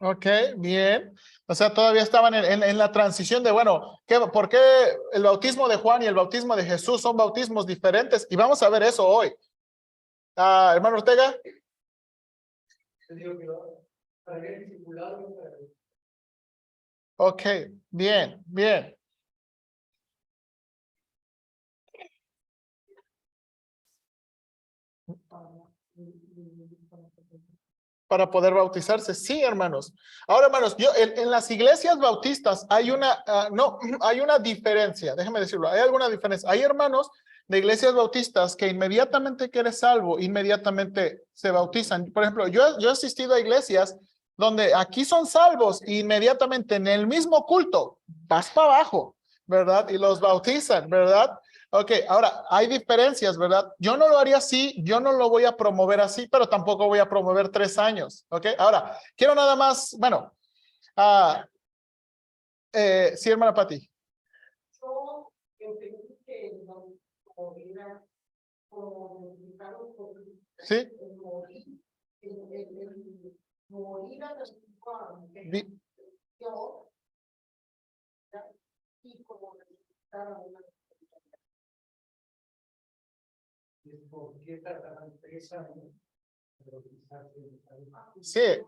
Ok, bien. O sea, todavía estaban en la transición de, bueno, ¿por qué el bautismo de Juan y el bautismo de Jesús son bautismos diferentes? Y vamos a ver eso hoy. Hermano Ortega. Ok, bien, bien. Para poder bautizarse. Sí, hermanos. Ahora, hermanos, yo en las iglesias bautistas hay una, no, hay una diferencia, déjeme decirlo, hay alguna diferencia. Hay hermanos de iglesias bautistas que inmediatamente que eres salvo, inmediatamente se bautizan. Por ejemplo, yo he asistido a iglesias donde aquí son salvos e inmediatamente en el mismo culto vas para abajo, ¿verdad? Y los bautizan, ¿verdad? Ok, ahora, hay diferencias, ¿verdad? Yo no lo haría así, yo no lo voy a promover así, pero tampoco voy a promover 3 años, ¿ok? Ahora, quiero nada más, bueno, ah, sí, hermana Pati. Yo entendí que como era como sí. Morir a los yo y como sí.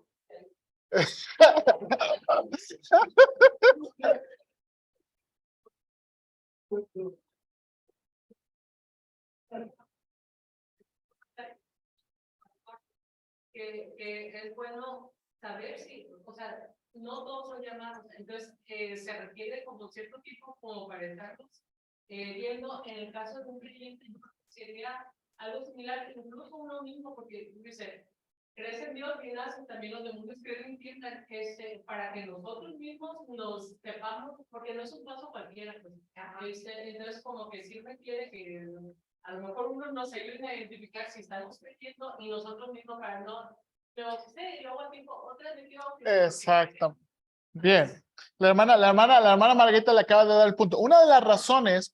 Que es bueno saber si, o sea, no todos son llamados, entonces se requiere como cierto tipo como para estarlos viendo. En el caso de un creyente sería algo similar, incluso uno mismo, porque dice, crees en Dios y nace, también los demonios creen entiendan que para que nosotros mismos nos sepamos, porque no es un paso cualquiera, pues, entonces como que sí requiere que a lo mejor uno nos ayuda a identificar si estamos creyendo y nosotros mismos para no, pero sí, luego tipo, otra vez exacto. Bien. La hermana Margarita le acaba de dar el punto. Una de las razones,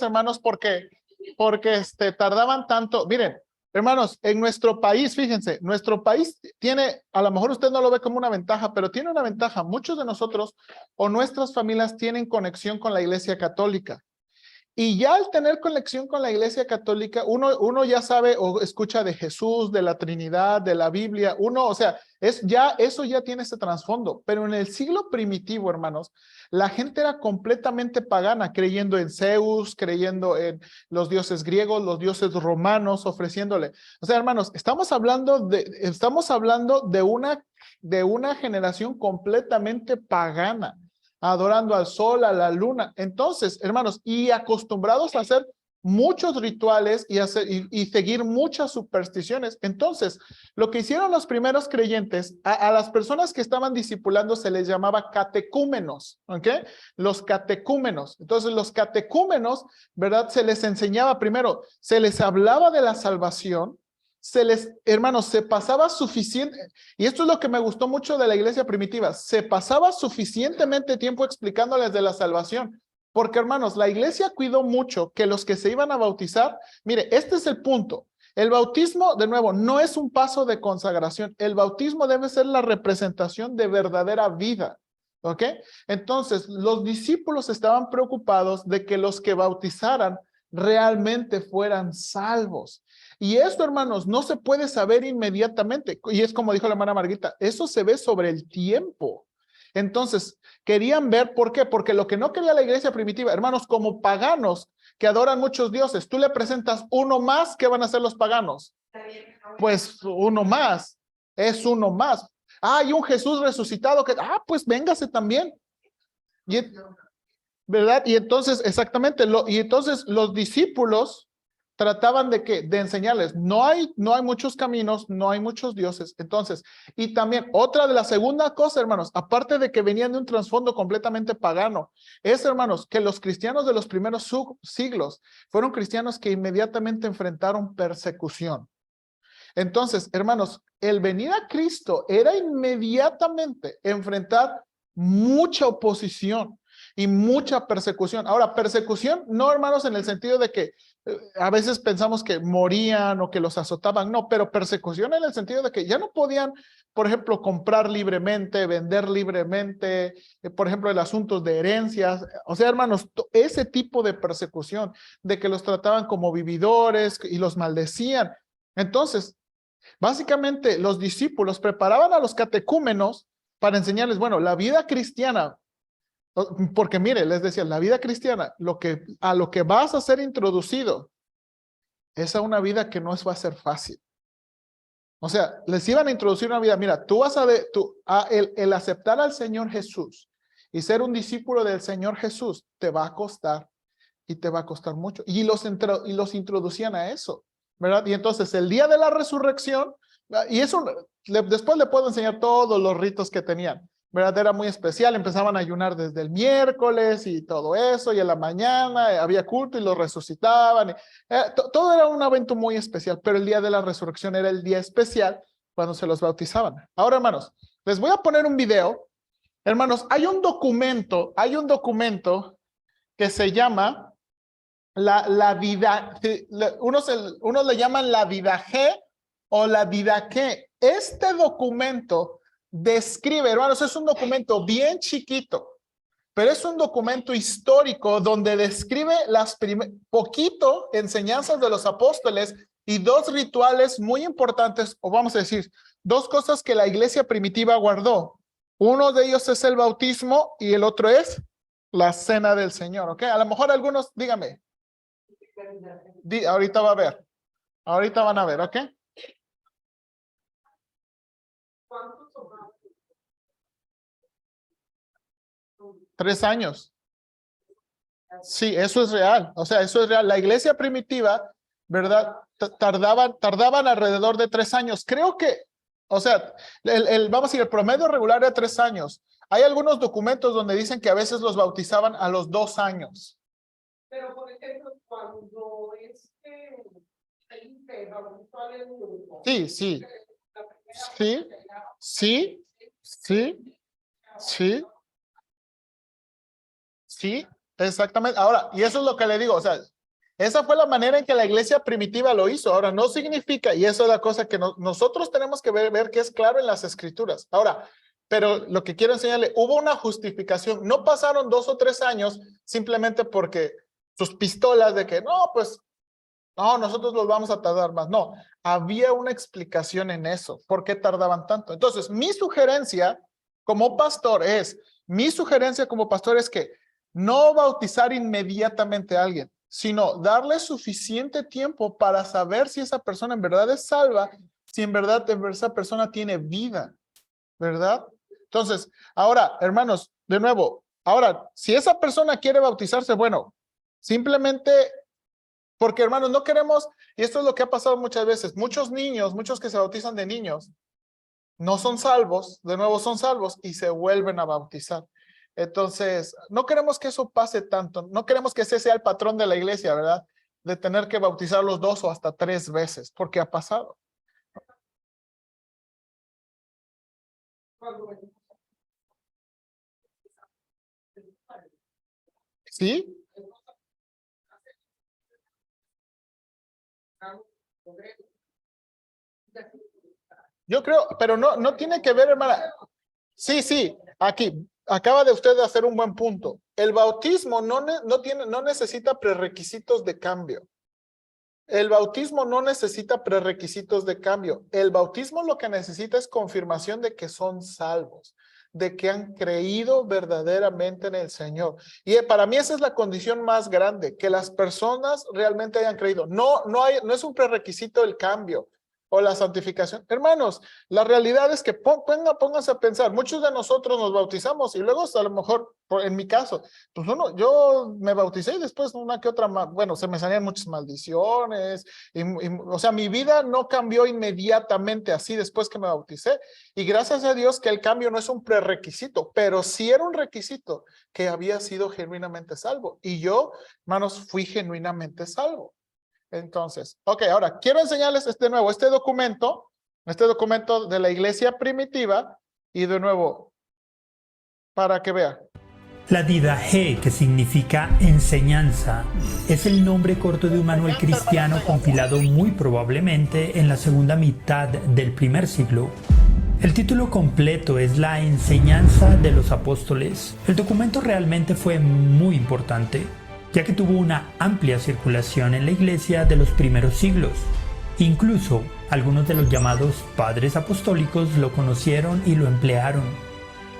hermanos, porque tardaban tanto. Miren, hermanos, en nuestro país, fíjense, nuestro país tiene, a lo mejor usted no lo ve como una ventaja, pero tiene una ventaja. Muchos de nosotros o nuestras familias tienen conexión con la Iglesia Católica. Y ya al tener conexión con la Iglesia Católica, uno ya sabe o escucha de Jesús, de la Trinidad, de la Biblia, o sea, eso ya tiene ese trasfondo. Pero en el siglo primitivo, hermanos, la gente era completamente pagana, creyendo en Zeus, creyendo en los dioses griegos, los dioses romanos, ofreciéndole. O sea, hermanos, estamos hablando de una generación completamente pagana, adorando al sol, a la luna. Entonces, hermanos, y acostumbrados a hacer muchos rituales y seguir muchas supersticiones. Entonces, lo que hicieron los primeros creyentes, a las personas que estaban discipulando se les llamaba catecúmenos, ¿ok? Los catecúmenos. Entonces, los catecúmenos, ¿verdad? Se les enseñaba primero, se les hablaba de la salvación, hermanos, se pasaba suficiente, y esto es lo que me gustó mucho de la iglesia primitiva, se pasaba suficientemente tiempo explicándoles de la salvación, porque hermanos, la iglesia cuidó mucho que los que se iban a bautizar, mire, este es el punto, el bautismo, de nuevo, no es un paso de consagración, el bautismo debe ser la representación de verdadera vida, ¿ok? Entonces, los discípulos estaban preocupados de que los que bautizaran realmente fueran salvos. Y esto, hermanos, no se puede saber inmediatamente. Y es como dijo la hermana Margarita, eso se ve sobre el tiempo. Entonces, querían ver por qué. Porque lo que no quería la iglesia primitiva, hermanos, como paganos que adoran muchos dioses, tú le presentas uno más, ¿qué van a hacer los paganos? Pues uno más, es uno más. Hay un Jesús resucitado que, pues véngase también. Y, ¿verdad? Y entonces, exactamente, y entonces los discípulos trataban de enseñarles, no hay muchos caminos, no hay muchos dioses. Entonces, y también otra de la segunda cosa, hermanos, aparte de que venían de un trasfondo completamente pagano, es, hermanos, que los cristianos de los primeros siglos fueron cristianos que inmediatamente enfrentaron persecución. Entonces, hermanos, el venir a Cristo era inmediatamente enfrentar mucha oposición. y mucha persecución. Ahora, persecución, no hermanos, en el sentido de que a veces pensamos que morían o que los azotaban, no, pero persecución en el sentido de que ya no podían, por ejemplo, comprar libremente, vender libremente, por ejemplo, el asunto de herencias, o sea, hermanos, ese tipo de persecución, de que los trataban como vividores y los maldecían. Entonces, básicamente los discípulos preparaban a los catecúmenos para enseñarles, bueno, la vida cristiana, porque mire, les decía, la vida cristiana, a lo que vas a ser introducido es a una vida que no va a ser fácil. O sea, les iban a introducir una vida, mira, tú vas a ver, el aceptar al Señor Jesús y ser un discípulo del Señor Jesús te va a costar y te va a costar mucho. Y los introducían a eso, ¿verdad? Y entonces el día de la resurrección, y eso después le puedo enseñar todos los ritos que tenían, ¿verdad? Era muy especial, empezaban a ayunar desde el miércoles y todo eso, y en la mañana había culto y los resucitaban. Todo era un evento muy especial, pero el día de la resurrección era el día especial cuando se los bautizaban. Ahora, hermanos, les voy a poner un video. Hermanos, hay un documento que se llama la vida, unos le llaman la Didache o la Didache. Este documento describe, hermanos, es un documento bien chiquito, pero es un documento histórico donde describe poquito enseñanzas de los apóstoles y dos rituales muy importantes, o vamos a decir, dos cosas que la iglesia primitiva guardó. Uno de ellos es el bautismo y el otro es la cena del Señor, ¿ok? A lo mejor algunos, dígame. Ahorita va a ver. Ahorita van a ver, ¿ok? ¿3 años? Sí, eso es real. O sea, eso es real. La iglesia primitiva, ¿verdad? Tardaban alrededor de 3 años. Creo que, o sea, vamos a decir, el promedio regular era 3 años. Hay algunos documentos donde dicen que a veces los bautizaban a los 2 años. Pero, por ejemplo, cuando Sí, sí. Sí, sí, sí, sí. Sí, exactamente. Ahora, y eso es lo que le digo, o sea, esa fue la manera en que la iglesia primitiva lo hizo. Ahora, no significa, y eso es la cosa que nosotros tenemos que ver que es claro en las escrituras. Ahora, pero lo que quiero enseñarle, hubo una justificación. No pasaron 2 o 3 años simplemente porque sus pistolas de que, no, pues, no, nosotros los vamos a tardar más. No, había una explicación en eso. ¿Por qué tardaban tanto? Entonces, mi sugerencia como pastor es que no bautizar inmediatamente a alguien, sino darle suficiente tiempo para saber si esa persona en verdad es salva, si en verdad esa persona tiene vida, ¿verdad? Entonces, ahora, hermanos, de nuevo, ahora, si esa persona quiere bautizarse, bueno, simplemente, porque hermanos, no queremos, y esto es lo que ha pasado muchas veces, muchos niños, muchos que se bautizan de niños, no son salvos, de nuevo son salvos y se vuelven a bautizar. Entonces, no queremos que eso pase tanto, no queremos que ese sea el patrón de la iglesia, ¿verdad? De tener que bautizarlos 2 o hasta 3 veces, porque ha pasado. ¿Sí? Yo creo, pero no tiene que ver, hermana. Sí, aquí, acaba de usted de hacer un buen punto. El bautismo no necesita prerequisitos de cambio. El bautismo no necesita prerequisitos de cambio. El bautismo lo que necesita es confirmación de que son salvos, de que han creído verdaderamente en el Señor. Y para mí esa es la condición más grande, que las personas realmente hayan creído. No es un prerequisito el cambio o la santificación. Hermanos, la realidad es que pónganse a pensar, muchos de nosotros nos bautizamos y luego a lo mejor, en mi caso, pues yo me bauticé y después una que otra, bueno, se me salían muchas maldiciones, o sea, mi vida no cambió inmediatamente así después que me bauticé. Y gracias a Dios que el cambio no es un prerequisito, pero sí era un requisito que había sido genuinamente salvo. Y yo, hermanos, fui genuinamente salvo. Entonces, ok, ahora quiero enseñarles este documento de la iglesia primitiva y de nuevo, para que vean. La Didache, que significa enseñanza, es el nombre corto de un manual cristiano compilado muy probablemente en la segunda mitad del primer siglo. El título completo es La enseñanza de los apóstoles. El documento realmente fue muy importante, ya que tuvo una amplia circulación en la iglesia de los primeros siglos. Incluso algunos de los llamados padres apostólicos lo conocieron y lo emplearon.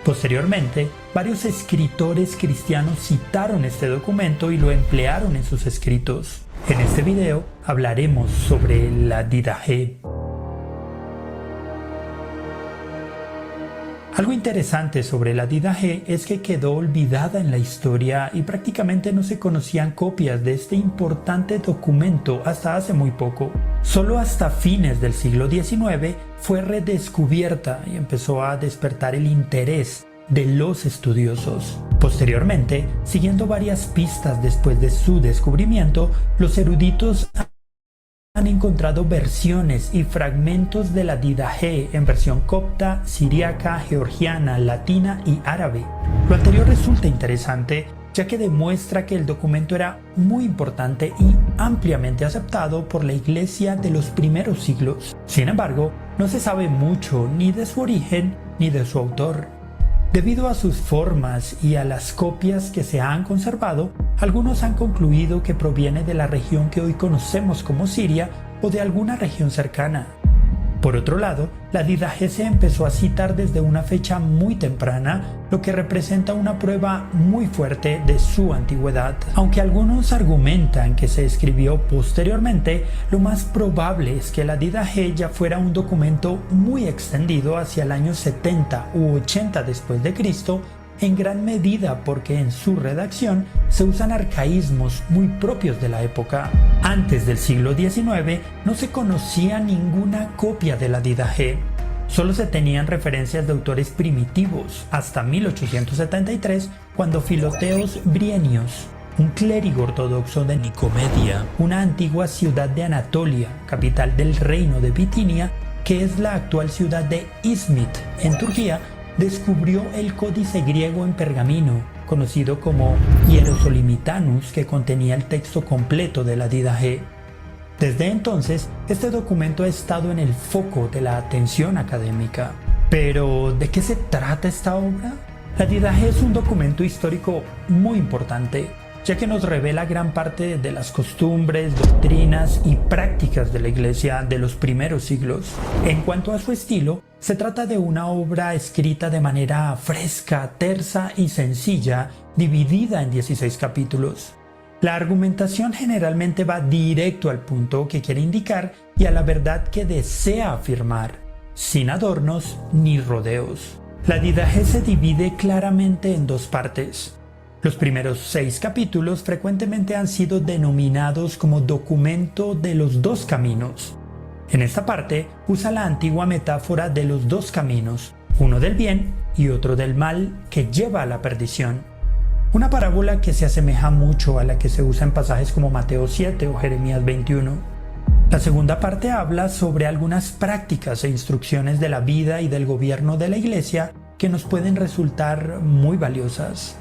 Posteriormente, varios escritores cristianos citaron este documento y lo emplearon en sus escritos. En este video hablaremos sobre la Didache. Algo interesante sobre la Didache es que quedó olvidada en la historia y prácticamente no se conocían copias de este importante documento hasta hace muy poco. Solo hasta fines del siglo XIX fue redescubierta y empezó a despertar el interés de los estudiosos. Posteriormente, siguiendo varias pistas después de su descubrimiento, los eruditos han encontrado versiones y fragmentos de la Didache en versión copta, siríaca, georgiana, latina y árabe. Lo anterior resulta interesante, ya que demuestra que el documento era muy importante y ampliamente aceptado por la iglesia de los primeros siglos. Sin embargo, no se sabe mucho ni de su origen ni de su autor. Debido a sus formas y a las copias que se han conservado, algunos han concluido que proviene de la región que hoy conocemos como Siria o de alguna región cercana. Por otro lado, la Didache se empezó a citar desde una fecha muy temprana, lo que representa una prueba muy fuerte de su antigüedad. Aunque algunos argumentan que se escribió posteriormente, lo más probable es que la Didache ya fuera un documento muy extendido hacia el año 70 u 80 después de Cristo, en gran medida porque en su redacción se usan arcaísmos muy propios de la época. Antes del siglo XIX no se conocía ninguna copia de la Didache. Solo se tenían referencias de autores primitivos, hasta 1873, cuando Filoteos Brienios, un clérigo ortodoxo de Nicomedia, una antigua ciudad de Anatolia, capital del reino de Bitinia, que es la actual ciudad de Izmit, en Turquía, descubrió el códice griego en pergamino, conocido como Hierosolimitanus, que contenía el texto completo de la Didache. Desde entonces, este documento ha estado en el foco de la atención académica. Pero, ¿de qué se trata esta obra? La Didache es un documento histórico muy importante, ya que nos revela gran parte de las costumbres, doctrinas y prácticas de la Iglesia de los primeros siglos. En cuanto a su estilo, se trata de una obra escrita de manera fresca, tersa y sencilla, dividida en 16 capítulos. La argumentación generalmente va directo al punto que quiere indicar y a la verdad que desea afirmar, sin adornos ni rodeos. La Didache se divide claramente en dos partes. Los primeros 6 capítulos frecuentemente han sido denominados como documento de los dos caminos. En esta parte usa la antigua metáfora de los dos caminos, uno del bien y otro del mal que lleva a la perdición. Una parábola que se asemeja mucho a la que se usa en pasajes como Mateo 7 o Jeremías 21. La segunda parte habla sobre algunas prácticas e instrucciones de la vida y del gobierno de la Iglesia que nos pueden resultar muy valiosas.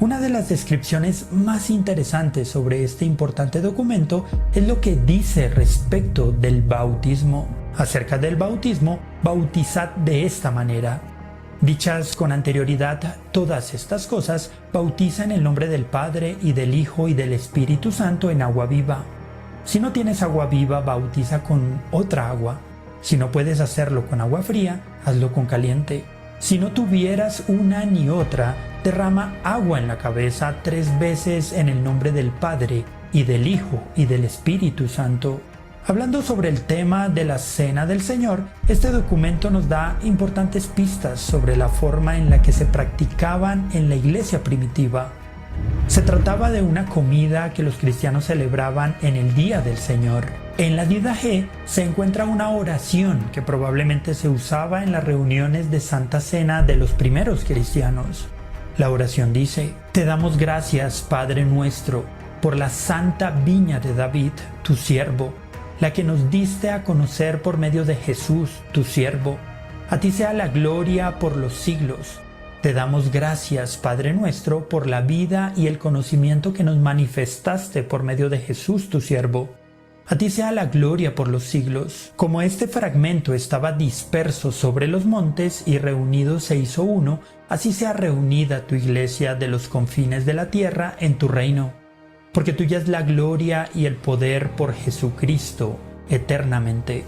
Una de las descripciones más interesantes sobre este importante documento es lo que dice respecto del bautismo. Acerca del bautismo, bautizad de esta manera. Dichas con anterioridad todas estas cosas, bautiza en el nombre del Padre y del Hijo y del Espíritu Santo en agua viva. Si no tienes agua viva, bautiza con otra agua. Si no puedes hacerlo con agua fría, hazlo con caliente. Si no tuvieras una ni otra, derrama agua en la cabeza 3 veces en el nombre del Padre, y del Hijo, y del Espíritu Santo. Hablando sobre el tema de la Cena del Señor, este documento nos da importantes pistas sobre la forma en la que se practicaban en la iglesia primitiva. Se trataba de una comida que los cristianos celebraban en el Día del Señor. En la Didache se encuentra una oración que probablemente se usaba en las reuniones de Santa Cena de los primeros cristianos. La oración dice: Te damos gracias, Padre nuestro, por la santa viña de David, tu siervo, la que nos diste a conocer por medio de Jesús, tu siervo. A ti sea la gloria por los siglos. Te damos gracias, Padre nuestro, por la vida y el conocimiento que nos manifestaste por medio de Jesús, tu siervo. A ti sea la gloria por los siglos. Como este fragmento estaba disperso sobre los montes y reunido se hizo uno, así sea reunida tu iglesia de los confines de la tierra en tu reino. Porque tuya es la gloria y el poder por Jesucristo, eternamente.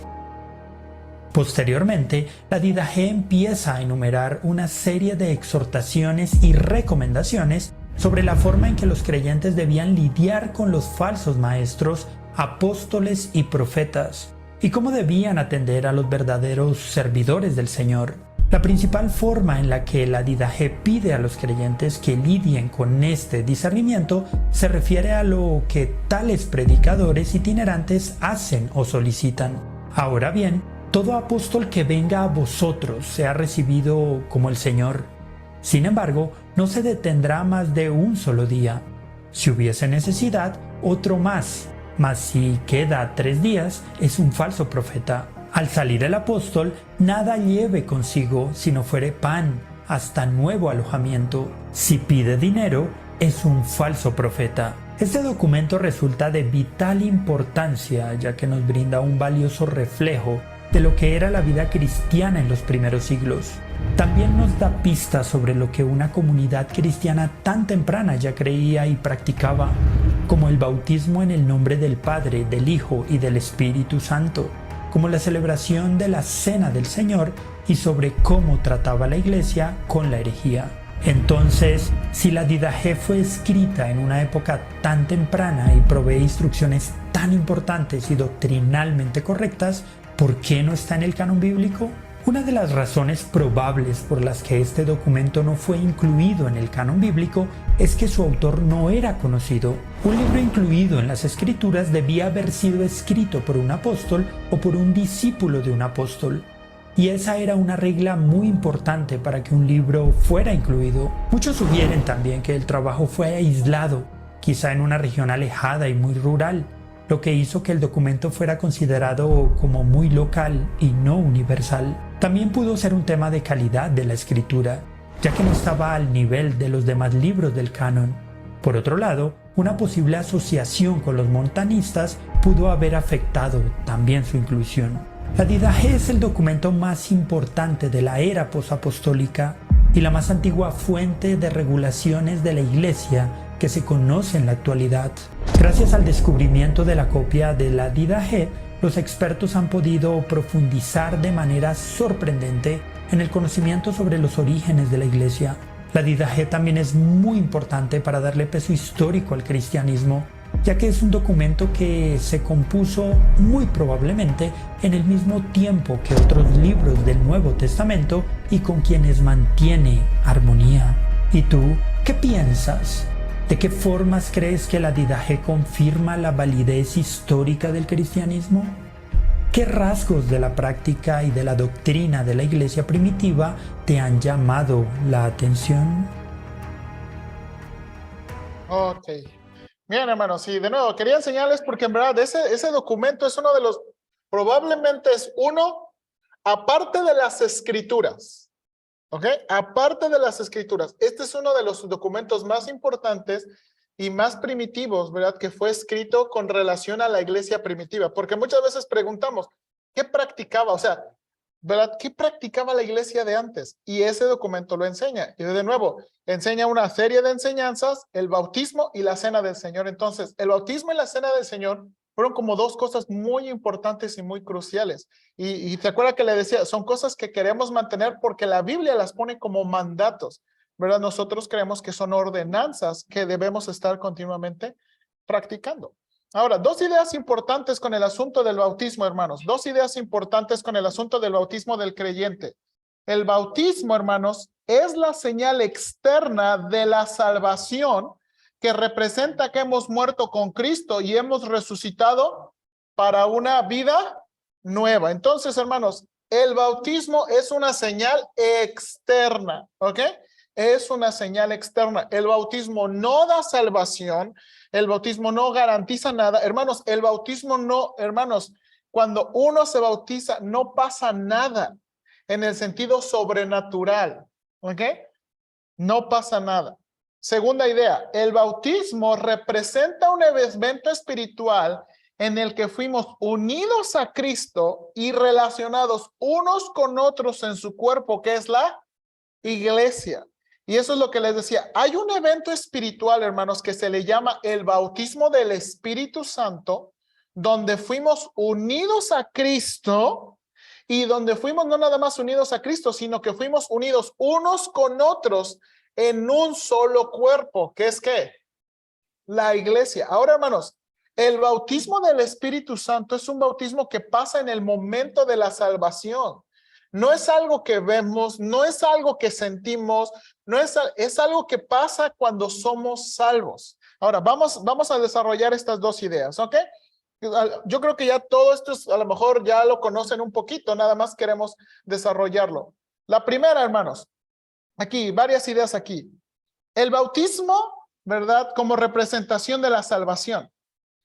Posteriormente, la Didache empieza a enumerar una serie de exhortaciones y recomendaciones sobre la forma en que los creyentes debían lidiar con los falsos maestros, apóstoles y profetas, y cómo debían atender a los verdaderos servidores del Señor. La principal forma en la que la Didache pide a los creyentes que lidien con este discernimiento se refiere a lo que tales predicadores itinerantes hacen o solicitan. Ahora bien, todo apóstol que venga a vosotros sea recibido como el Señor. Sin embargo, no se detendrá más de un solo día. Si hubiese necesidad, otro más. Mas si queda 3 días, es un falso profeta. Al salir el apóstol, nada lleve consigo si no fuere pan, hasta nuevo alojamiento. Si pide dinero, es un falso profeta. Este documento resulta de vital importancia, ya que nos brinda un valioso reflejo de lo que era la vida cristiana en los primeros siglos. También nos da pistas sobre lo que una comunidad cristiana tan temprana ya creía y practicaba, como el bautismo en el nombre del Padre, del Hijo y del Espíritu Santo, como la celebración de la Cena del Señor y sobre cómo trataba la Iglesia con la herejía. Entonces, si la Didache fue escrita en una época tan temprana y provee instrucciones tan importantes y doctrinalmente correctas, ¿por qué no está en el canon bíblico? Una de las razones probables por las que este documento no fue incluido en el canon bíblico es que su autor no era conocido. Un libro incluido en las Escrituras debía haber sido escrito por un apóstol o por un discípulo de un apóstol. Y esa era una regla muy importante para que un libro fuera incluido. Muchos sugieren también que el trabajo fue aislado, quizá en una región alejada y muy rural, lo que hizo que el documento fuera considerado como muy local y no universal. También pudo ser un tema de calidad de la escritura, ya que no estaba al nivel de los demás libros del canon. Por otro lado, una posible asociación con los montanistas pudo haber afectado también su inclusión. La Didache es el documento más importante de la era posapostólica y la más antigua fuente de regulaciones de la Iglesia que se conoce en la actualidad. Gracias al descubrimiento de la copia de la Didache, los expertos han podido profundizar de manera sorprendente en el conocimiento sobre los orígenes de la Iglesia. La Didache también es muy importante para darle peso histórico al cristianismo, ya que es un documento que se compuso muy probablemente en el mismo tiempo que otros libros del Nuevo Testamento y con quienes mantiene armonía. ¿Y tú qué piensas? ¿De qué formas crees que la Didache confirma la validez histórica del cristianismo? ¿Qué rasgos de la práctica y de la doctrina de la Iglesia primitiva te han llamado la atención? Ok. Bien, hermanos, y de nuevo, quería enseñarles porque en verdad ese documento es uno de los, probablemente es uno, aparte de las escrituras, ¿ok? Aparte de las escrituras, este es uno de los documentos más importantes y más primitivos, ¿verdad? Que fue escrito con relación a la iglesia primitiva, porque muchas veces preguntamos, ¿qué practicaba? O sea, ¿verdad? ¿Qué practicaba la iglesia de antes? Y ese documento lo enseña. Y de nuevo, enseña una serie de enseñanzas, el bautismo y la cena del Señor. Entonces, el bautismo y la cena del Señor fueron como dos cosas muy importantes y muy cruciales. Y te acuerdas que le decía, son cosas que queremos mantener porque la Biblia las pone como mandatos, ¿verdad? Nosotros creemos que son ordenanzas que debemos estar continuamente practicando. Ahora, dos ideas importantes con el asunto del bautismo, hermanos. Dos ideas importantes con el asunto del bautismo del creyente. El bautismo, hermanos, es la señal externa de la salvación que representa que hemos muerto con Cristo y hemos resucitado para una vida nueva. Entonces, hermanos, el bautismo es una señal externa, ¿ok? Es una señal externa. El bautismo no da salvación. El bautismo no garantiza nada. Hermanos, el bautismo no, hermanos, cuando uno se bautiza no pasa nada en el sentido sobrenatural, ¿ok? no pasa nada. Segunda idea, el bautismo representa un evento espiritual en el que fuimos unidos a Cristo y relacionados unos con otros en su cuerpo, que es la iglesia. Y eso es lo que les decía. Hay un evento espiritual, hermanos, que se le llama el bautismo del Espíritu Santo, donde fuimos unidos a Cristo y donde fuimos no nada más unidos a Cristo, sino que fuimos unidos unos con otros en un solo cuerpo, que es ¿qué? La iglesia. Ahora, hermanos, el bautismo del Espíritu Santo es un bautismo que pasa en el momento de la salvación. No es algo que vemos, no es algo que sentimos, es algo que pasa cuando somos salvos. Ahora, vamos a desarrollar estas dos ideas, ¿ok? Yo creo que ya todo esto a lo mejor ya lo conocen un poquito, nada más queremos desarrollarlo. La primera, hermanos, aquí, varias ideas aquí. El bautismo, ¿verdad? Como representación de la salvación.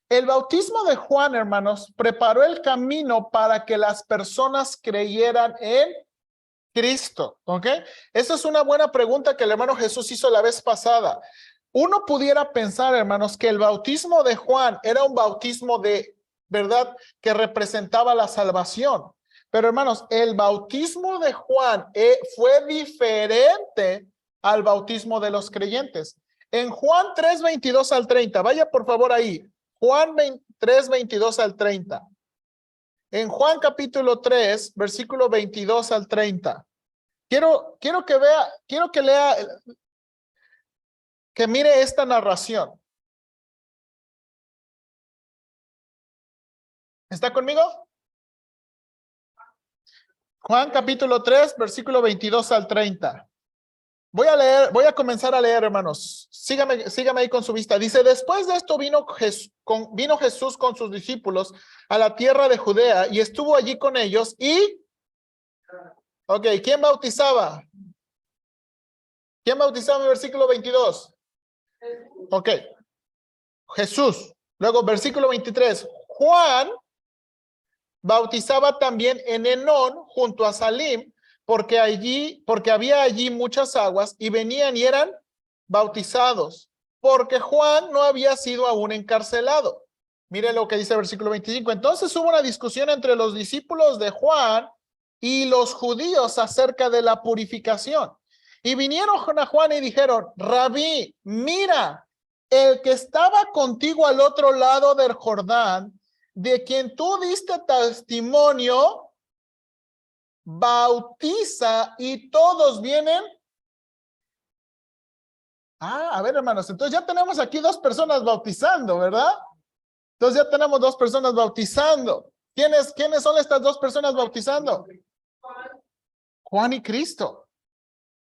El bautismo de Juan, hermanos, preparó el camino para que las personas creyeran en Cristo, ¿ok? Esa es una buena pregunta que el hermano Jesús hizo la vez pasada. Uno pudiera pensar, hermanos, que el bautismo de Juan era un bautismo de, ¿verdad?, que representaba la salvación. Pero, hermanos, el bautismo de Juan fue diferente al bautismo de los creyentes. En Juan 3, 22 al 30, vaya por favor ahí. Juan 3, 22 al 30. En Juan capítulo 3, versículo 22 al 30. Quiero que lea, que mire esta narración. ¿Está conmigo? Juan capítulo 3, versículo 22 al 30. Voy a comenzar a leer, hermanos. Sígame ahí con su vista. Dice, después de esto vino Jesús con sus discípulos a la tierra de Judea y estuvo allí con ellos y... Ok, ¿quién bautizaba? ¿Quién bautizaba en el versículo 22? Ok, Jesús. Luego, versículo 23. Juan bautizaba también en Enón junto a Salim, porque había allí muchas aguas y venían y eran bautizados, porque Juan no había sido aún encarcelado. Mire lo que dice el versículo 25. Entonces hubo una discusión entre los discípulos de Juan y los judíos acerca de la purificación. Y vinieron a Juan y dijeron, Rabí, mira, el que estaba contigo al otro lado del Jordán, de quien tú diste testimonio, bautiza y todos vienen. A ver, hermanos, entonces ya tenemos aquí dos personas bautizando, ¿verdad? Entonces ya tenemos dos personas bautizando. ¿Quiénes son estas dos personas bautizando? Juan y Cristo.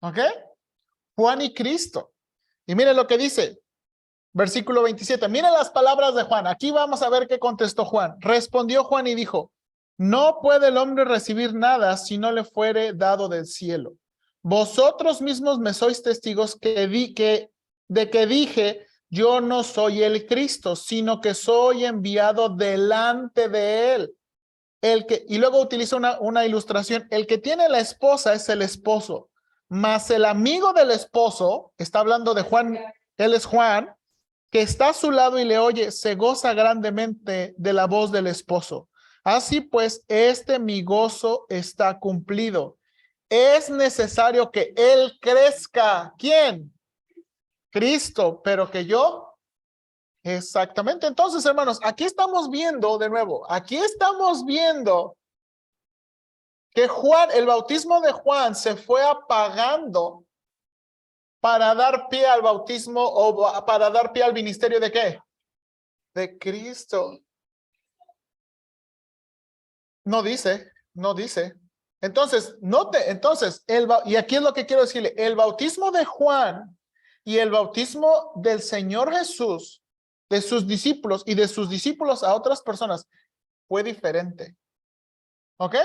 ¿Ok? Juan y Cristo. Y miren lo que dice. Versículo 27. Miren las palabras de Juan. Aquí vamos a ver qué contestó Juan. Respondió Juan y dijo, no puede el hombre recibir nada si no le fuere dado del cielo. Vosotros mismos me sois testigos de que dije, yo no soy el Cristo, sino que soy enviado delante de él. Y luego utiliza una ilustración. El que tiene la esposa es el esposo, mas el amigo del esposo, está hablando de Juan, él es Juan, que está a su lado y le oye, se goza grandemente de la voz del esposo. Así pues, mi gozo está cumplido. Es necesario que él crezca. ¿Quién? Cristo, pero que yo. Exactamente. Entonces, hermanos, aquí estamos viendo de nuevo, que Juan, el bautismo de Juan se fue apagando para dar pie al bautismo o para dar pie al ministerio de ¿qué? De Cristo. No dice. Entonces, y aquí es lo que quiero decirle, el bautismo de Juan y el bautismo del Señor Jesús, de sus discípulos y de sus discípulos a otras personas, fue diferente. ¿Ok?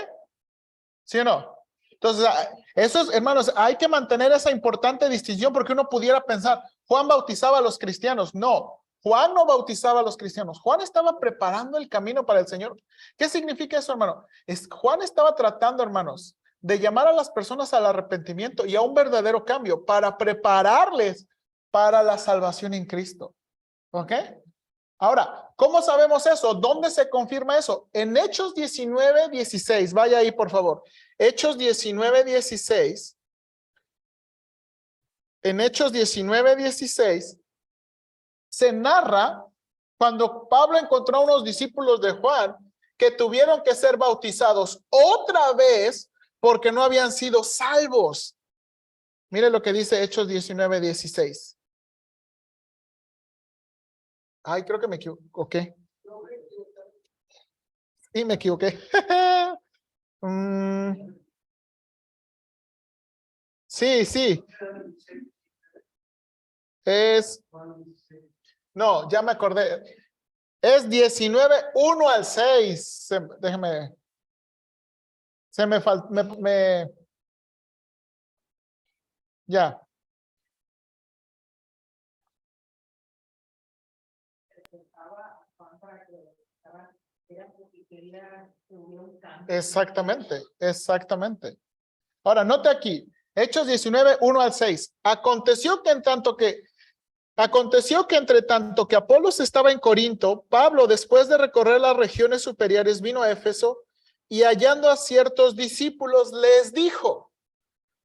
¿Sí o no? Entonces, hermanos, hay que mantener esa importante distinción porque uno pudiera pensar, Juan bautizaba a los cristianos. No, Juan no bautizaba a los cristianos. Juan estaba preparando el camino para el Señor. ¿Qué significa eso, hermano? Juan estaba tratando, hermanos, de llamar a las personas al arrepentimiento y a un verdadero cambio para prepararles para la salvación en Cristo. ¿Ok? Ahora, ¿cómo sabemos eso? ¿Dónde se confirma eso? En Hechos 19:16. Vaya ahí, por favor. Hechos 19:16. En Hechos 19:16 se narra cuando Pablo encontró a unos discípulos de Juan que tuvieron que ser bautizados otra vez porque no habían sido salvos. Mire lo que dice Hechos 19:16. Ay, creo que me equivoqué. Sí, me equivoqué. Sí, sí. No, ya me acordé. Es 19:1 al 6. Déjeme. Se me faltó. Ya. Exactamente, exactamente. Ahora, note aquí, Hechos 19:1 al 6. Aconteció que entre tanto que Apolos estaba en Corinto, Pablo, después de recorrer las regiones superiores, vino a Éfeso y hallando a ciertos discípulos, les dijo: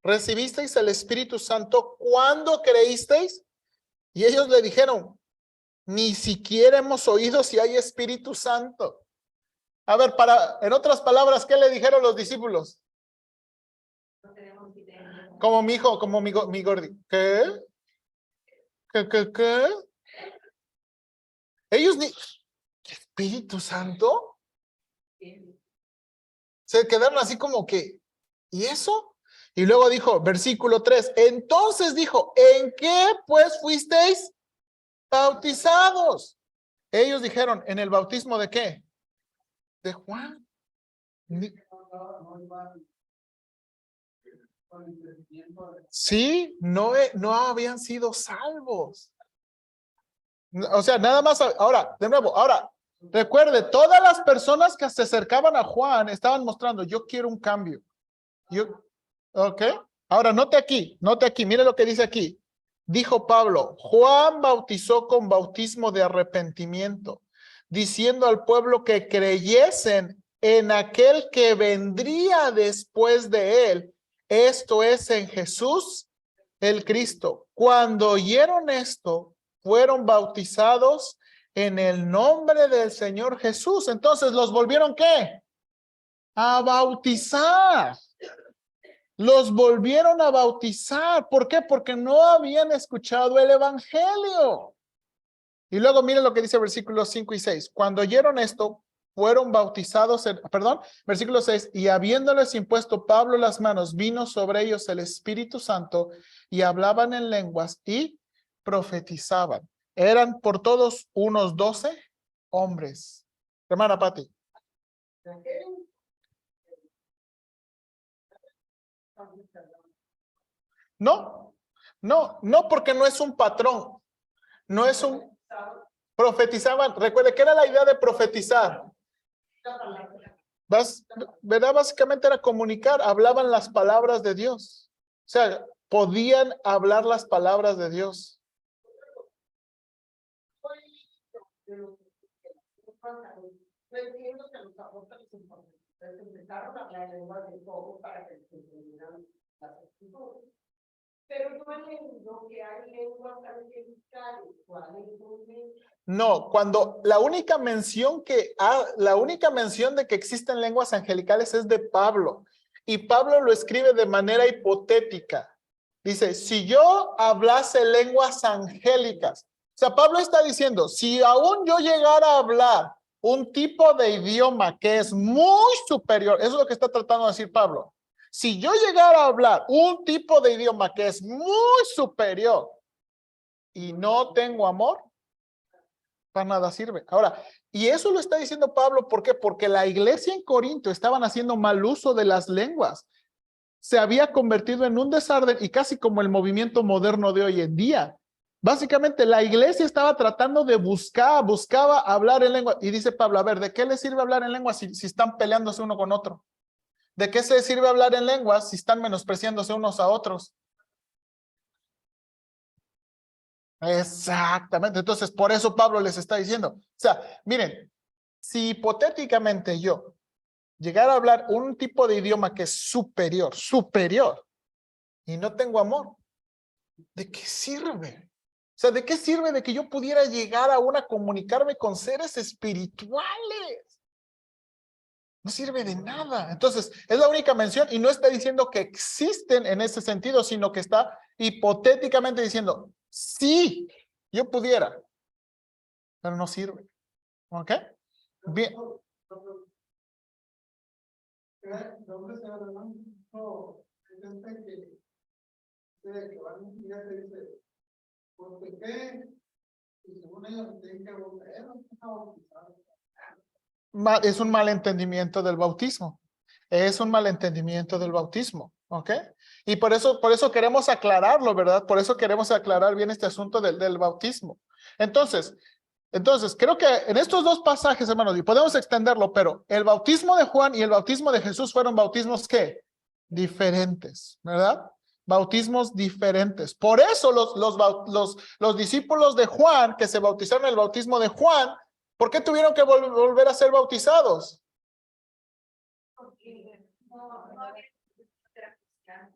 ¿recibisteis el Espíritu Santo cuando creísteis? Y ellos le dijeron: ni siquiera hemos oído si hay Espíritu Santo. A ver, en otras palabras, ¿qué le dijeron los discípulos? Como mi hijo, como mi gordi. ¿Qué? ¿Qué? Ellos ni... ¿Espíritu Santo? Se quedaron así como que, ¿y eso? Y luego dijo, versículo 3, entonces dijo, ¿en qué pues fuisteis bautizados? Ellos dijeron, ¿en el bautismo de qué? De Juan. Sí, no habían sido salvos. O sea, nada más, ahora, de nuevo, recuerde, todas las personas que se acercaban a Juan estaban mostrando, yo quiero un cambio. ¿Ok? Ahora, note aquí, mire lo que dice aquí. Dijo Pablo, Juan bautizó con bautismo de arrepentimiento, diciendo al pueblo que creyesen en aquel que vendría después de él, esto es en Jesús el Cristo. Cuando oyeron esto, fueron bautizados en el nombre del Señor Jesús. Entonces, ¿los volvieron qué? A bautizar. Los volvieron a bautizar. ¿Por qué? Porque no habían escuchado el evangelio. Y luego miren lo que dice versículos 5 y 6. Cuando oyeron esto, fueron bautizados, versículo 6, y habiéndoles impuesto Pablo las manos, vino sobre ellos el Espíritu Santo y hablaban en lenguas y profetizaban. Eran por todos unos 12 hombres. Hermana Pati. No, porque no es un patrón. No es un... Profetizaban. Recuerde que era la idea de profetizar. ¿Verdad? Básicamente era comunicar, hablaban las palabras de Dios. O sea, podían hablar las palabras de Dios. No, cuando la única mención de que existen lenguas angelicales es de Pablo, y Pablo lo escribe de manera hipotética. Dice, si yo hablase lenguas angélicas, o sea, Pablo está diciendo, si aún yo llegara a hablar un tipo de idioma que es muy superior, eso es lo que está tratando de decir Pablo. Si yo llegara a hablar un tipo de idioma que es muy superior y no tengo amor, para nada sirve. Ahora, y eso lo está diciendo Pablo, ¿por qué? Porque la iglesia en Corinto estaban haciendo mal uso de las lenguas. Se había convertido en un desorden y casi como el movimiento moderno de hoy en día. Básicamente la iglesia estaba tratando de buscaba hablar en lengua. Y dice Pablo, a ver, ¿de qué le sirve hablar en lengua si están peleándose uno con otro? ¿De qué se sirve hablar en lenguas si están menospreciándose unos a otros? Exactamente. Entonces, por eso Pablo les está diciendo. O sea, miren, si hipotéticamente yo llegara a hablar un tipo de idioma que es superior, y no tengo amor, ¿de qué sirve? O sea, ¿de qué sirve de que yo pudiera llegar a comunicarme con seres espirituales? No sirve de nada. Entonces, es la única mención y no está diciendo que existen en ese sentido, sino que está hipotéticamente diciendo, sí, yo pudiera, pero no sirve. ¿Ok? Bien. Es un malentendimiento del bautismo. Es un malentendimiento del bautismo. ¿Ok? Y por eso queremos aclararlo, ¿verdad? Por eso queremos aclarar bien este asunto del bautismo. Entonces, creo que en estos dos pasajes, hermanos, y podemos extenderlo, pero el bautismo de Juan y el bautismo de Jesús fueron bautismos, ¿qué? Diferentes, ¿verdad? Bautismos diferentes. Por eso los discípulos de Juan, que se bautizaron en el bautismo de Juan, ¿por qué tuvieron que volver a ser bautizados?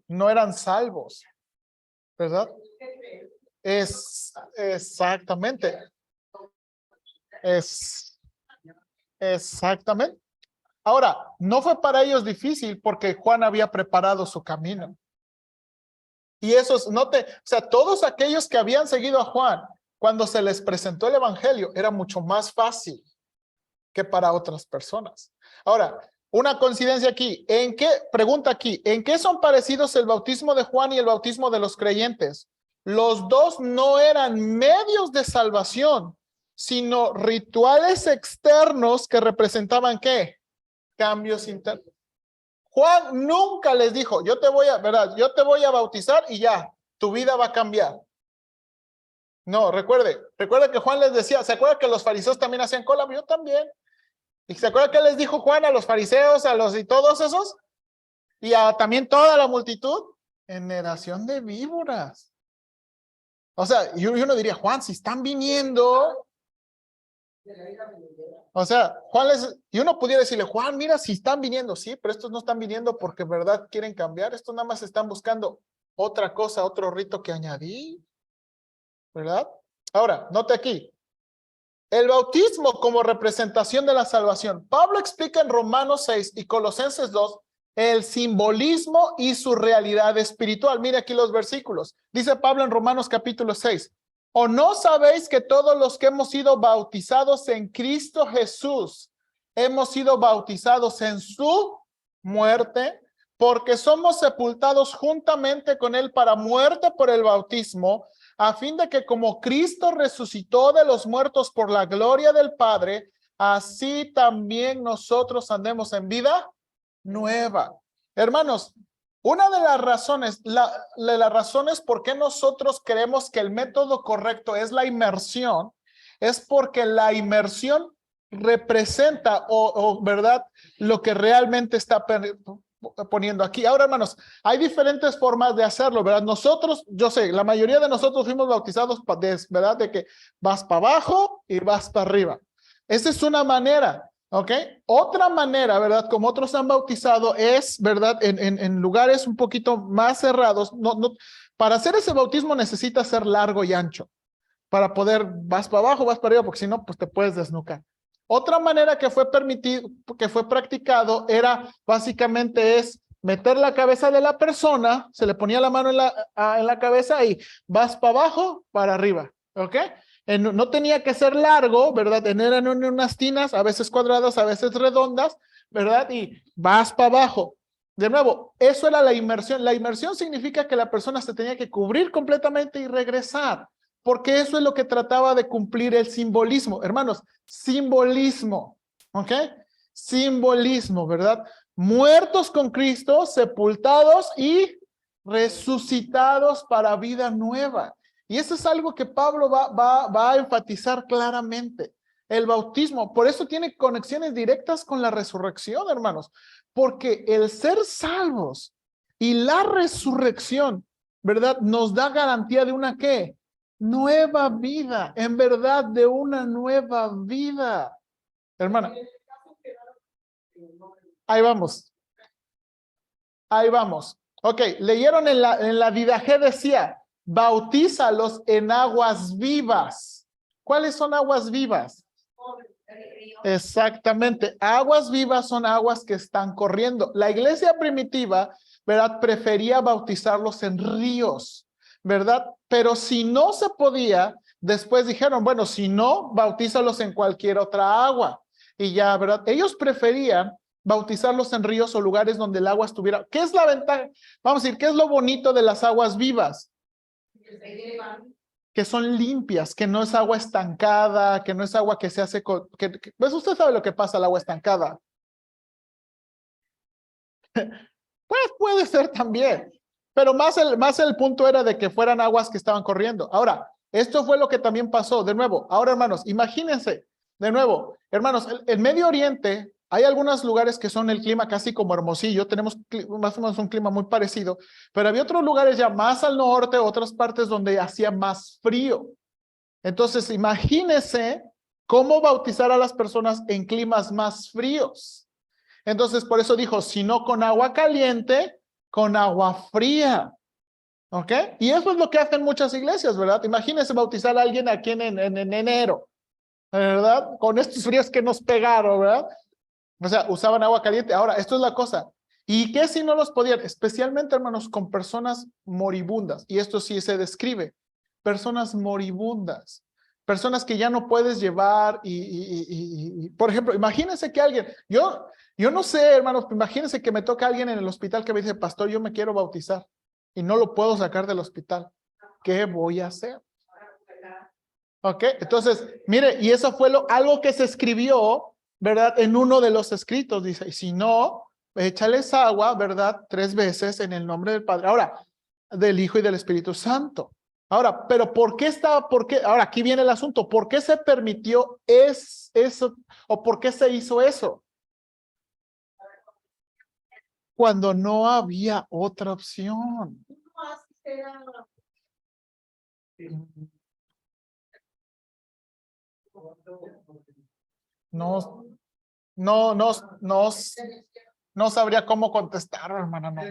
No eran salvos, ¿verdad? Exactamente. Exactamente. Ahora, no fue para ellos difícil porque Juan había preparado su camino. Y esos, o sea, todos aquellos que habían seguido a Juan, cuando se les presentó el evangelio, era mucho más fácil que para otras personas. Ahora, una coincidencia aquí, pregunta aquí, ¿en qué son parecidos el bautismo de Juan y el bautismo de los creyentes? Los dos no eran medios de salvación, sino rituales externos que representaban ¿qué? Cambios internos. Juan nunca les dijo, yo te voy a bautizar y ya, tu vida va a cambiar. No, recuerde que Juan les decía, ¿se acuerda que los fariseos también hacían cola? Yo también. ¿Y se acuerda que les dijo Juan a los fariseos, y todos esos? Y también toda la multitud, generación de víboras. O sea, y uno diría, Juan, si están viniendo. O sea, y uno pudiera decirle, Juan, mira, si están viniendo, sí, pero estos no están viniendo porque en verdad quieren cambiar, estos nada más están buscando otra cosa, otro rito que añadir, ¿verdad? Ahora, note aquí, el bautismo como representación de la salvación. Pablo explica en Romanos 6 y Colosenses 2 el simbolismo y su realidad espiritual. Mire aquí los versículos. Dice Pablo en Romanos capítulo 6. ¿O no sabéis que todos los que hemos sido bautizados en Cristo Jesús, hemos sido bautizados en su muerte? Porque somos sepultados juntamente con él para muerte por el bautismo, a fin de que como Cristo resucitó de los muertos por la gloria del Padre, así también nosotros andemos en vida nueva. Hermanos, una de las razones por qué nosotros creemos que el método correcto es la inmersión, es porque la inmersión representa ¿verdad? Lo que realmente está poniendo aquí. Ahora, hermanos, hay diferentes formas de hacerlo, ¿verdad? Nosotros, yo sé, la mayoría de nosotros fuimos bautizados, ¿verdad? De que vas para abajo y vas para arriba. Esa es una manera. ¿Ok? Otra manera, ¿verdad? Como otros han bautizado es, ¿verdad? En lugares un poquito más cerrados. Para hacer ese bautismo necesitas ser largo y ancho. Para poder, vas para abajo, vas para arriba, porque si no, pues te puedes desnucar. Otra manera que fue permitido, que fue practicado, era básicamente es meter la cabeza de la persona, se le ponía la mano en la cabeza y vas para abajo, para arriba. ¿Ok? No tenía que ser largo, ¿verdad? Eran unas tinas, a veces cuadradas, a veces redondas, ¿verdad? Y vas para abajo. De nuevo, eso era la inmersión. La inmersión significa que la persona se tenía que cubrir completamente y regresar, porque eso es lo que trataba de cumplir el simbolismo. Hermanos, simbolismo, ¿ok? Simbolismo, ¿verdad? Muertos con Cristo, sepultados y resucitados para vida nueva. Y eso es algo que Pablo va a enfatizar claramente. El bautismo, por eso tiene conexiones directas con la resurrección, hermanos, porque el ser salvos y la resurrección, ¿verdad? Nos da garantía de una ¿qué? Nueva vida, en verdad, de una nueva vida. Hermana, ahí vamos. Ahí vamos. Ok, leyeron en la Didaje decía, bautízalos en aguas vivas. ¿Cuáles son aguas vivas? Exactamente, aguas vivas son aguas que están corriendo. La iglesia primitiva, ¿verdad? Prefería bautizarlos en ríos, ¿verdad? Pero si no se podía, después dijeron, bueno, si no, bautízalos en cualquier otra agua. Y ya, ¿verdad? Ellos preferían bautizarlos en ríos o lugares donde el agua estuviera. ¿Qué es la ventaja? Vamos a decir, ¿qué es lo bonito de las aguas vivas? Que son limpias, que no es agua estancada, que no es agua que se hace con... pues usted sabe lo que pasa al agua estancada. Pues puede ser también, pero más el punto era de que fueran aguas que estaban corriendo. Ahora, esto fue lo que también pasó, de nuevo. Ahora, hermanos, imagínense, de nuevo, hermanos, el Medio Oriente, hay algunos lugares que son el clima casi como Hermosillo, tenemos más o menos un clima muy parecido, pero había otros lugares ya más al norte, otras partes donde hacía más frío. Entonces, imagínense cómo bautizar a las personas en climas más fríos. Entonces, por eso dijo, si no con agua caliente, con agua fría. ¿Ok? Y eso es lo que hacen muchas iglesias, ¿verdad? Imagínense bautizar a alguien aquí en enero, ¿verdad? Con estos fríos que nos pegaron, ¿verdad? O sea, usaban agua caliente. Ahora, esto es la cosa. ¿Y qué si no los podían? Especialmente, hermanos, con personas moribundas. Y esto sí se describe. Personas moribundas. Personas que ya no puedes llevar por ejemplo, imagínense que alguien, yo no sé, hermanos, imagínense que me toca alguien en el hospital que me dice, pastor, yo me quiero bautizar y no lo puedo sacar del hospital. ¿Qué voy a hacer? Ok, entonces, mire, y eso fue algo que se escribió, ¿verdad? En uno de los escritos, dice, y si no, échales agua, ¿verdad? 3 veces en el nombre del Padre. Ahora, del Hijo y del Espíritu Santo. Ahora, pero ¿por qué ahora aquí viene el asunto, ¿por qué se permitió eso o por qué se hizo eso? Cuando no había otra opción. No, no, no, no, no sabría cómo contestar, hermana. No.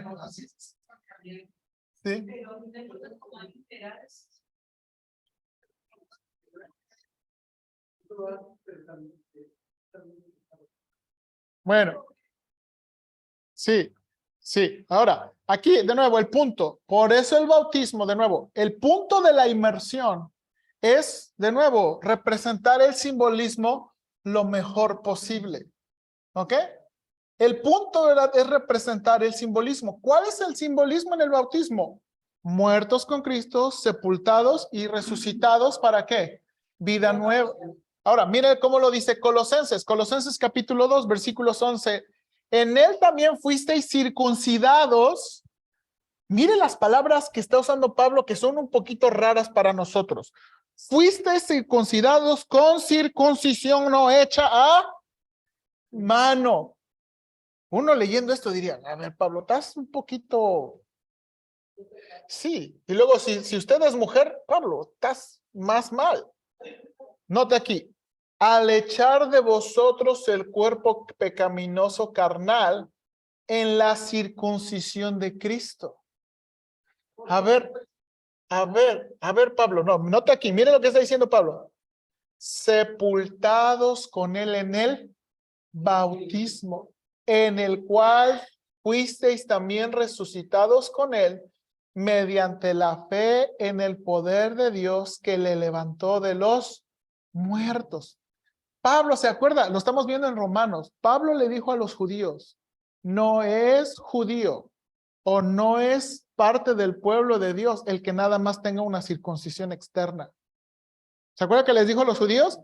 Sí. Bueno, sí, sí. Ahora, aquí de nuevo el punto. Por eso el bautismo, de nuevo, el punto de la inmersión es, de nuevo, representar el simbolismo lo mejor posible. ¿Ok? El punto, ¿verdad?, es representar el simbolismo. ¿Cuál es el simbolismo en el bautismo? Muertos con Cristo, sepultados y resucitados, ¿para qué? Vida nueva. Ahora, mire cómo lo dice Colosenses. Colosenses capítulo 2, versículos 11. En él también fuisteis circuncidados. Mire las palabras que está usando Pablo, que son un poquito raras para nosotros. Fuisteis circuncidados con circuncisión no hecha a mano. Uno leyendo esto diría, a ver, Pablo, estás un poquito... Sí, y luego si usted es mujer, Pablo, estás más mal. Note aquí, al echar de vosotros el cuerpo pecaminoso carnal en la circuncisión de Cristo. A ver, Pablo, no, note aquí, mire lo que está diciendo Pablo. Sepultados con él en el bautismo, en el cual fuisteis también resucitados con él mediante la fe en el poder de Dios que le levantó de los muertos. Pablo, ¿se acuerda? Lo estamos viendo en Romanos. Pablo le dijo a los judíos, no es judío o no es parte del pueblo de Dios el que nada más tenga una circuncisión externa. ¿Se acuerda que les dijo a los judíos?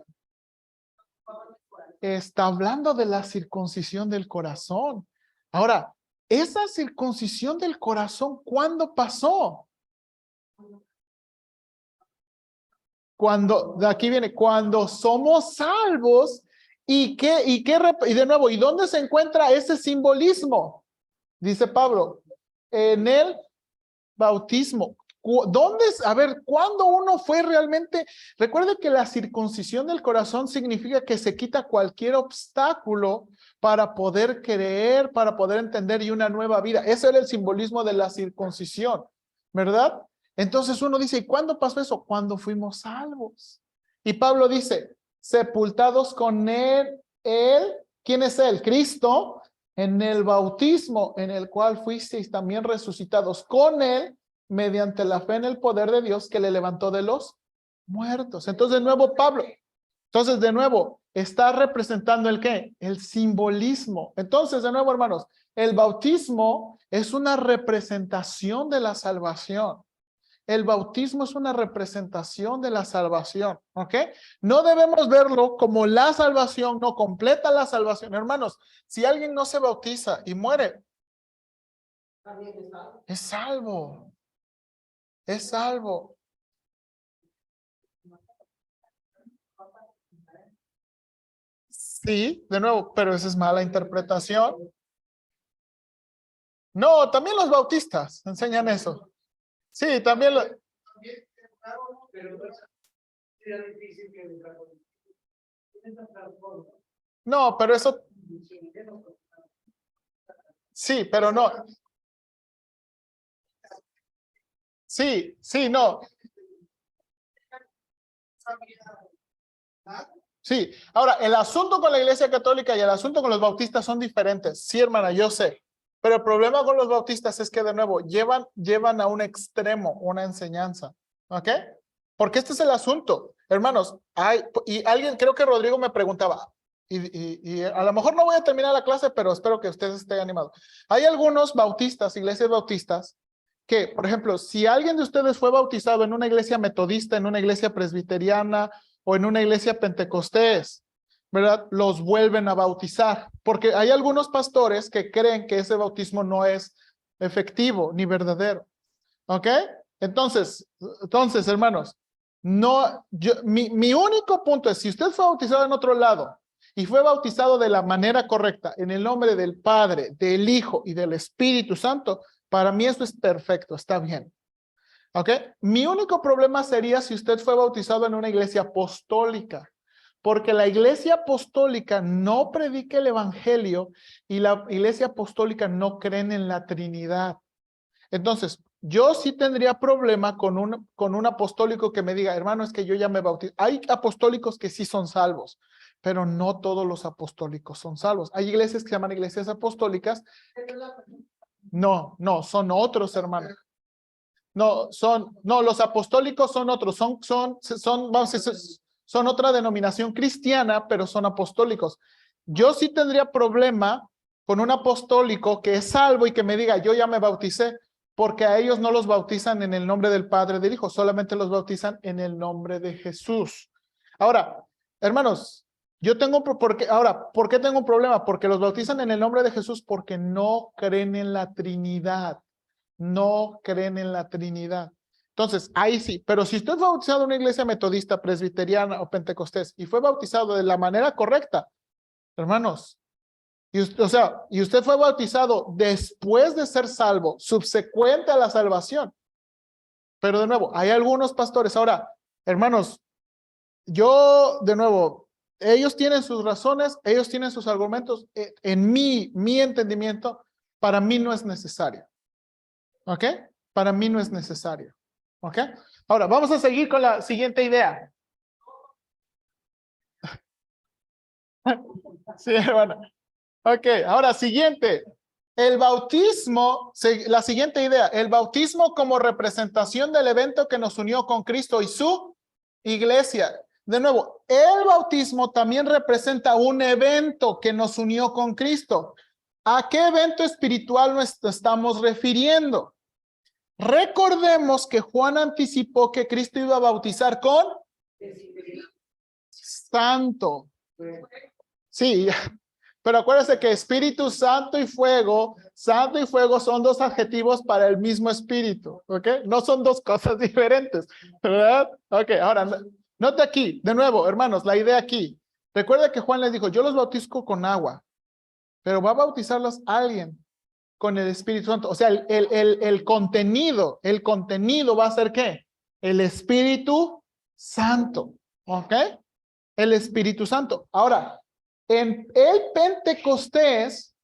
Está hablando de la circuncisión del corazón. Ahora, esa circuncisión del corazón, ¿cuándo pasó? Cuando, de aquí viene, cuando somos salvos, y de nuevo, ¿y dónde se encuentra ese simbolismo? Dice Pablo, en el bautismo. ¿Dónde es? A ver, ¿cuándo uno fue realmente? Recuerde que la circuncisión del corazón significa que se quita cualquier obstáculo para poder creer, para poder entender y una nueva vida. Ese era el simbolismo de la circuncisión, ¿verdad? Entonces uno dice, ¿y cuándo pasó eso? Cuando fuimos salvos. Y Pablo dice, sepultados con él, ¿quién es él? Cristo, en el bautismo en el cual fuisteis también resucitados con él, mediante la fe en el poder de Dios que le levantó de los muertos. Entonces, de nuevo, Pablo, está representando el ¿qué? El simbolismo. Entonces, de nuevo, hermanos, el bautismo es una representación de la salvación. El bautismo es una representación de la salvación, ¿ok? No debemos verlo como la salvación, no completa la salvación. Hermanos, si alguien no se bautiza y muere, es salvo. Es salvo. Sí, de nuevo, pero esa es mala interpretación. No, también los bautistas enseñan eso. Sí, también lo... No, pero eso... Sí, pero no. Sí, sí, no. Sí, ahora, el asunto con la Iglesia Católica y el asunto con los bautistas son diferentes. Sí, hermana, yo sé. Pero el problema con los bautistas es que, de nuevo, llevan a un extremo una enseñanza. ¿Ok? Porque este es el asunto. Hermanos, y alguien, creo que Rodrigo me preguntaba, y a lo mejor no voy a terminar la clase, pero espero que ustedes estén animados. Hay algunos bautistas, iglesias bautistas, que, por ejemplo, si alguien de ustedes fue bautizado en una iglesia metodista, en una iglesia presbiteriana o en una iglesia pentecostés, ¿verdad? Los vuelven a bautizar, porque hay algunos pastores que creen que ese bautismo no es efectivo ni verdadero. ¿Ok? Entonces, hermanos, mi único punto es, si usted fue bautizado en otro lado y fue bautizado de la manera correcta, en el nombre del Padre, del Hijo y del Espíritu Santo, para mí eso es perfecto, está bien. ¿Ok? Mi único problema sería si usted fue bautizado en una iglesia apostólica, porque la iglesia apostólica no predica el evangelio y la iglesia apostólica no creen en la Trinidad. Entonces, yo sí tendría problema con un apostólico que me diga, hermano, es que yo ya me bauticé. Hay apostólicos que sí son salvos, pero no todos los apostólicos son salvos. Hay iglesias que se llaman iglesias apostólicas. No, son otros, hermano. No, los apostólicos son otros, son otra denominación cristiana, pero son apostólicos. Yo sí tendría problema con un apostólico que es salvo y que me diga, yo ya me bauticé, porque a ellos no los bautizan en el nombre del Padre, del Hijo, solamente los bautizan en el nombre de Jesús. Ahora, hermanos, ¿por qué tengo un problema? Porque los bautizan en el nombre de Jesús porque no creen en la Trinidad. No creen en la Trinidad. Entonces, ahí sí, pero si usted fue bautizado en una iglesia metodista, presbiteriana o pentecostés y fue bautizado de la manera correcta, hermanos, y usted fue bautizado después de ser salvo, subsecuente a la salvación. Pero de nuevo, hay algunos pastores. Ahora, hermanos, de nuevo, ellos tienen sus razones, ellos tienen sus argumentos. En mi entendimiento, para mí no es necesario. ¿Ok? Para mí no es necesario. ¿Ok? Ahora, vamos a seguir con la siguiente idea. Sí, hermano. Ok, ahora siguiente. El bautismo, la siguiente idea, el bautismo como representación del evento que nos unió con Cristo y su iglesia. De nuevo, el bautismo también representa un evento que nos unió con Cristo. ¿A qué evento espiritual nos estamos refiriendo? Recordemos que Juan anticipó que Cristo iba a bautizar con Santo. Sí, pero acuérdense que Espíritu Santo y fuego son dos adjetivos para el mismo espíritu, ¿ok? No son dos cosas diferentes, ¿verdad? Ok, ahora, Nota aquí, de nuevo, hermanos, la idea aquí. Recuerda que Juan les dijo, yo los bautizo con agua, pero va a bautizarlos alguien con el Espíritu Santo. O sea, el contenido va a ser ¿qué? El Espíritu Santo. ¿Ok? El Espíritu Santo. Ahora, en el Pentecostés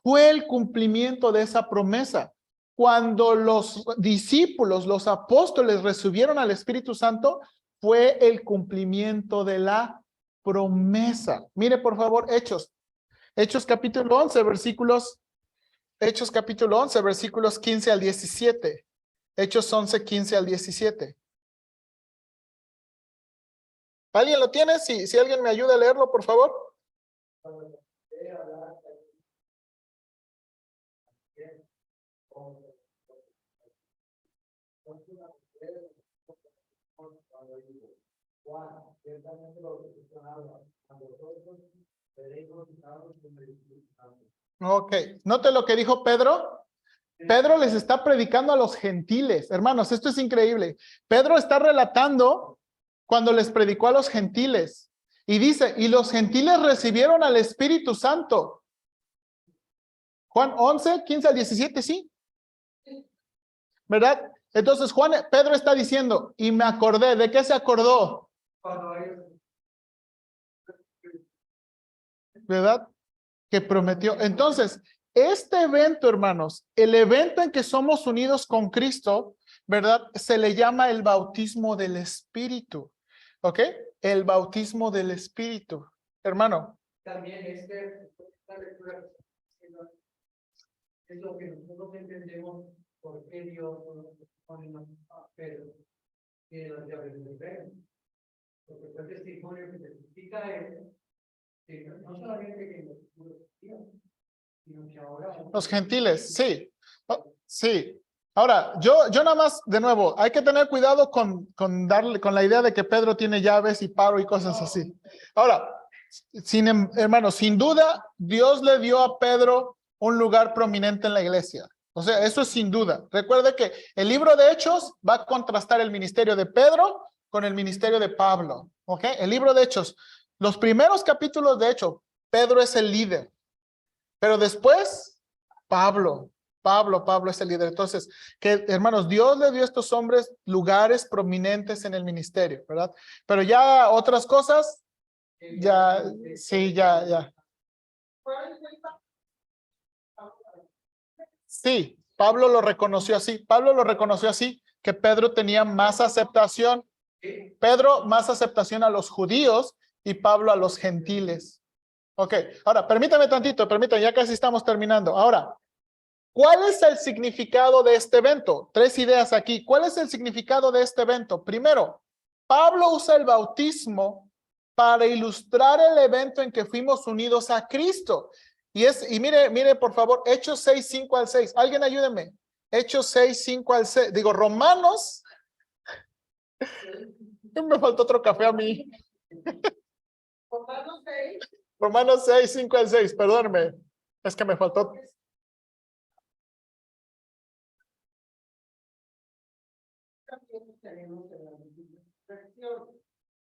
fue el cumplimiento de esa promesa. Cuando los discípulos, los apóstoles recibieron al Espíritu Santo, fue el cumplimiento de la promesa. Mire, por favor, Hechos capítulo 11, versículos 15 al 17. Hechos 11, 15 al 17. ¿Alguien lo tiene? Si alguien me ayuda a leerlo, por favor. Ok, note lo que dijo Pedro. Pedro les está predicando a los gentiles. Hermanos, esto es increíble. Pedro está relatando cuando les predicó a los gentiles. Y dice, y los gentiles recibieron al Espíritu Santo. Juan 11, 15 al 17, ¿sí? ¿Verdad? Entonces Pedro está diciendo, y me acordé, ¿de qué se acordó? ¿Verdad? Que prometió. Entonces, este evento, hermanos, el evento en que somos unidos con Cristo, ¿verdad? Se le llama el bautismo del Espíritu. ¿Ok? El bautismo del Espíritu. Hermano. También esta lectura es lo que nosotros entendemos por qué Dios nos pone a Pedro y las llaves del reino. Porque fue el testimonio que testifica él, que no solamente que los sino que ahora los gentiles, sí. Sí. Ahora, yo nada más, de nuevo, hay que tener cuidado con la idea de que Pedro tiene llaves y paro y cosas así. Ahora, hermanos, sin duda, Dios le dio a Pedro un lugar prominente en la iglesia. O sea, eso es sin duda. Recuerde que el libro de Hechos va a contrastar el ministerio de Pedro con el ministerio de Pablo. ¿Ok? El libro de Hechos, los primeros capítulos de Hechos, Pedro es el líder. Pero después, Pablo es el líder. Entonces, que hermanos, Dios le dio a estos hombres lugares prominentes en el ministerio, ¿verdad? Pero ya otras cosas, ya. Sí, Pablo lo reconoció así, que Pedro tenía más aceptación. Pedro más aceptación a los judíos y Pablo a los gentiles. Ok, ahora, permítame, ya casi estamos terminando. Ahora, ¿cuál es el significado de este evento? 3 ideas aquí. ¿Cuál es el significado de este evento? Primero, Pablo usa el bautismo para ilustrar el evento en que fuimos unidos a Cristo. Y mire, por favor, Hechos 6, 5 al 6. Alguien ayúdeme. Hechos 6, 5 al 6. Digo, Romanos. Me faltó otro café a mí. Romanos 6, 5 al 6, perdónme. Es que me faltó.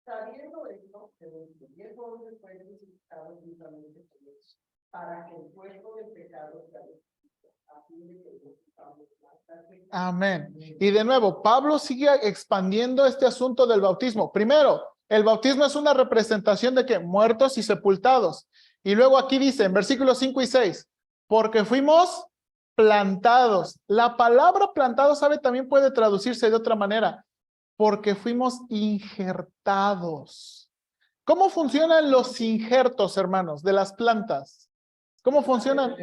Sabiendo esto, que los 10 hombres fueron crucificados juntamente con ellos, para que el cuerpo del pecado sea a fin de que los pecados más tarde. Amén. Y de nuevo, Pablo sigue expandiendo este asunto del bautismo. Primero, el bautismo es una representación de que muertos y sepultados. Y luego aquí dice en versículos 5 y 6, porque fuimos plantados. La palabra plantado, ¿sabe? También puede traducirse de otra manera. Porque fuimos injertados. ¿Cómo funcionan los injertos, hermanos, de las plantas? ¿Cómo funcionan?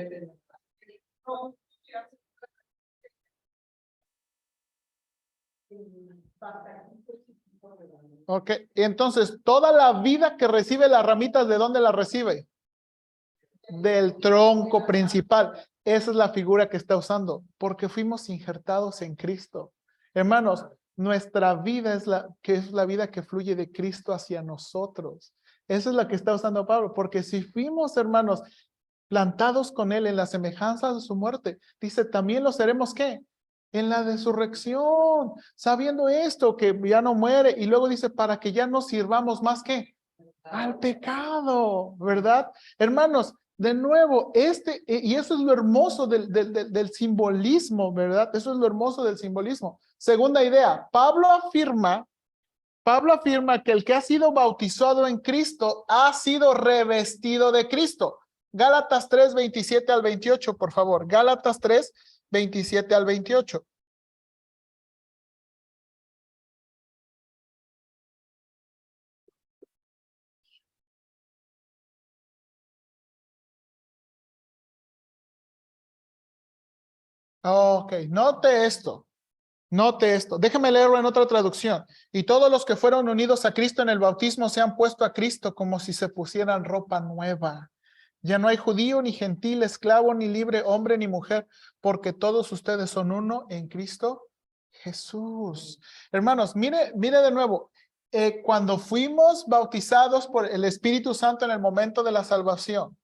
Ok, entonces, toda la vida que recibe las ramitas, ¿de dónde la recibe? Del tronco principal. Esa es la figura que está usando, porque fuimos injertados en Cristo. Hermanos, nuestra vida es la vida que fluye de Cristo hacia nosotros. Esa es la que está usando Pablo, porque si fuimos, hermanos, plantados con él en la semejanza de su muerte, dice, también lo seremos, ¿qué? En la resurrección, sabiendo esto, que ya no muere, y luego dice, para que ya no sirvamos más que al pecado, ¿verdad? Hermanos, de nuevo, y eso es lo hermoso del simbolismo, ¿verdad? Eso es lo hermoso del simbolismo. Segunda idea, Pablo afirma que el que ha sido bautizado en Cristo ha sido revestido de Cristo. Gálatas 3, 27 al 28, por favor. Gálatas 3, 27 al 28. Ok, note esto. Note esto. Déjeme leerlo en otra traducción. Y todos los que fueron unidos a Cristo en el bautismo se han puesto a Cristo como si se pusieran ropa nueva. Ya no hay judío, ni gentil, esclavo, ni libre, hombre, ni mujer, porque todos ustedes son uno en Cristo Jesús. Hermanos, mire de nuevo. Cuando fuimos bautizados por el Espíritu Santo en el momento de la salvación,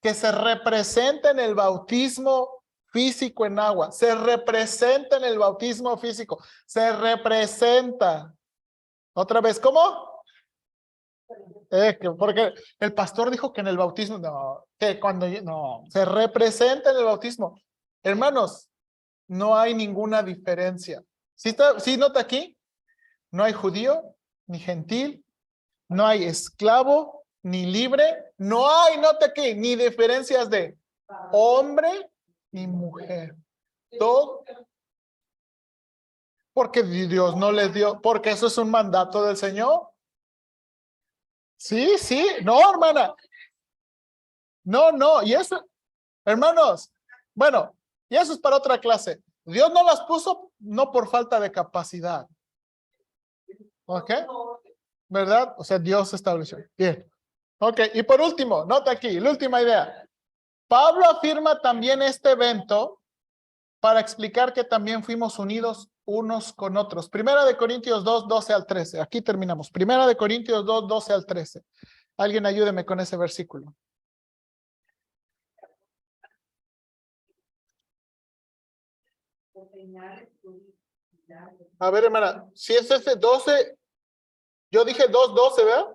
que se representa en el bautismo físico en agua, se representa en el bautismo físico, se representa. Otra vez, ¿cómo? Porque el pastor dijo que en el bautismo, no, que cuando, no, se representa en el bautismo. Hermanos, no hay ninguna diferencia. ¿Sí nota aquí? No hay judío, ni gentil, no hay esclavo, ni libre, no hay, nota aquí, ni diferencias de hombre ni mujer. Todo, porque Dios no les dio, porque eso es un mandato del Señor. Sí, no, hermana. No, y eso, hermanos, bueno, y eso es para otra clase. Dios no las puso no por falta de capacidad. ¿Ok? ¿Verdad? O sea, Dios estableció. Bien. Ok, y por último, nota aquí, la última idea. Pablo afirma también este evento para explicar que también fuimos unidos unos con otros. Primera de Corintios 2, 12 al 13. Aquí terminamos. Primera de Corintios 2, 12 al 13. Alguien ayúdeme con ese versículo. A ver, hermana, si es ese 12, yo dije 2, 12, ¿verdad?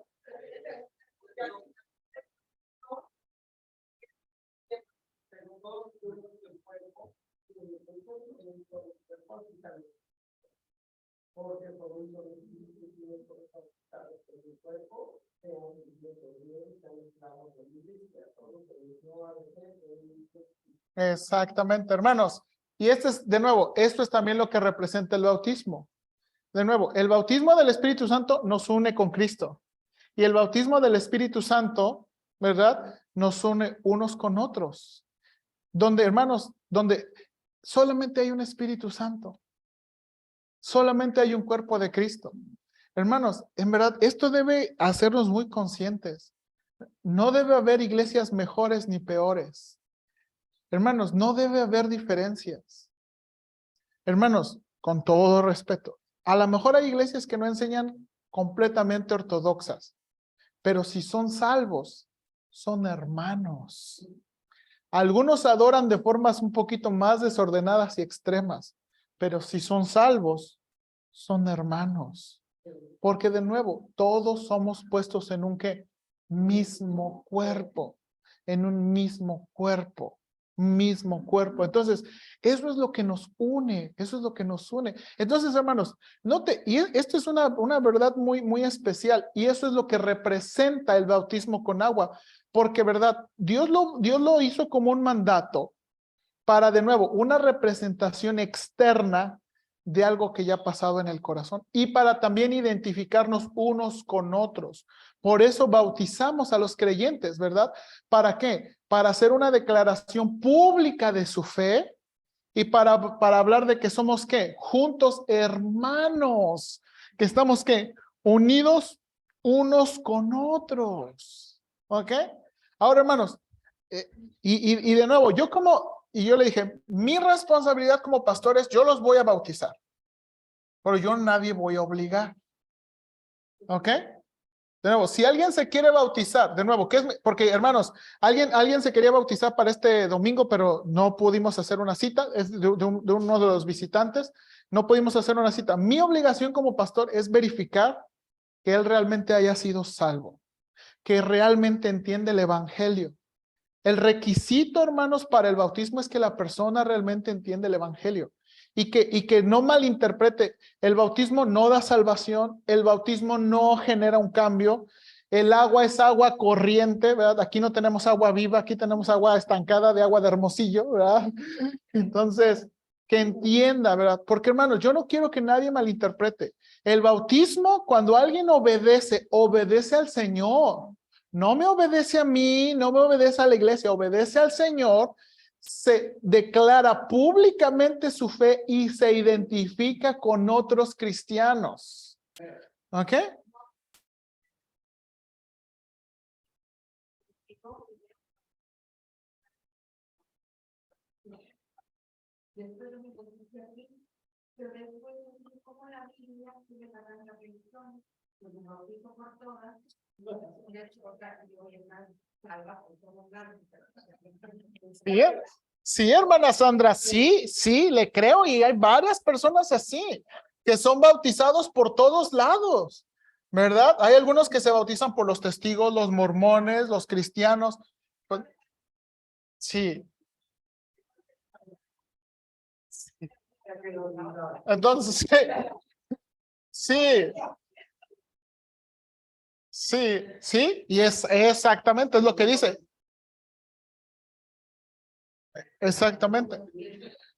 Exactamente, hermanos. Y este es, de nuevo, esto es también lo que representa el bautismo. De nuevo, el bautismo del Espíritu Santo nos une con Cristo. Y el bautismo del Espíritu Santo, ¿verdad? Nos une unos con otros. Donde, hermanos, donde solamente hay un Espíritu Santo. Solamente hay un cuerpo de Cristo. Hermanos, en verdad, esto debe hacernos muy conscientes. No debe haber iglesias mejores ni peores. Hermanos, no debe haber diferencias. Hermanos, con todo respeto, a lo mejor hay iglesias que no enseñan completamente ortodoxas, pero si son salvos, son hermanos. Algunos adoran de formas un poquito más desordenadas y extremas, pero si son salvos, son hermanos. Porque de nuevo, todos somos puestos en un ¿qué? Mismo cuerpo, en un mismo cuerpo. Entonces, eso es lo que nos une, eso es lo que nos une. Entonces, hermanos, note, y esto es una verdad muy especial, y eso es lo que representa el bautismo con agua, porque, verdad, Dios lo hizo como un mandato para, de nuevo, una representación externa de algo que ya ha pasado en el corazón y para también identificarnos unos con otros. Por eso bautizamos a los creyentes, ¿verdad? ¿Para qué? Para hacer una declaración pública de su fe y para hablar de que somos, ¿qué? Juntos hermanos, que estamos, ¿qué? Unidos unos con otros. ¿Ok? Ahora, hermanos, y de nuevo, y yo le dije, mi responsabilidad como pastor es, yo los voy a bautizar, pero yo nadie voy a obligar. ¿Ok? De nuevo, si alguien se quiere bautizar, de nuevo, ¿qué es? Porque hermanos, alguien se quería bautizar para este domingo, pero no pudimos hacer una cita, es de uno de los visitantes, no pudimos hacer una cita. Mi obligación como pastor es verificar que él realmente haya sido salvo, que realmente entiende el evangelio. El requisito, hermanos, para el bautismo es que la persona realmente entiende el evangelio y que no malinterprete. El bautismo no da salvación, el bautismo no genera un cambio. El agua es agua corriente, ¿verdad? Aquí no tenemos agua viva, aquí tenemos agua estancada de agua de Hermosillo, ¿verdad? Entonces, que entienda, ¿verdad? Porque, hermanos, yo no quiero que nadie malinterprete. El bautismo, cuando alguien obedece al Señor. No me obedece a mí, no me obedece a la iglesia, obedece al Señor, se declara públicamente su fe y se identifica con otros cristianos. ¿Ok? Después de mi posición aquí, pero después de como la Biblia sigue dando la religión, pues me bautizo por todas, de hecho, yo voy a estar salva por todos lados. Sí, sí, hermana Sandra, sí, le creo y hay varias personas así, que son bautizados por todos lados, ¿verdad? Hay algunos que se bautizan por los testigos, los mormones, los cristianos. Pues, sí. Entonces, sí, sí, y es exactamente, es lo que dice. Exactamente.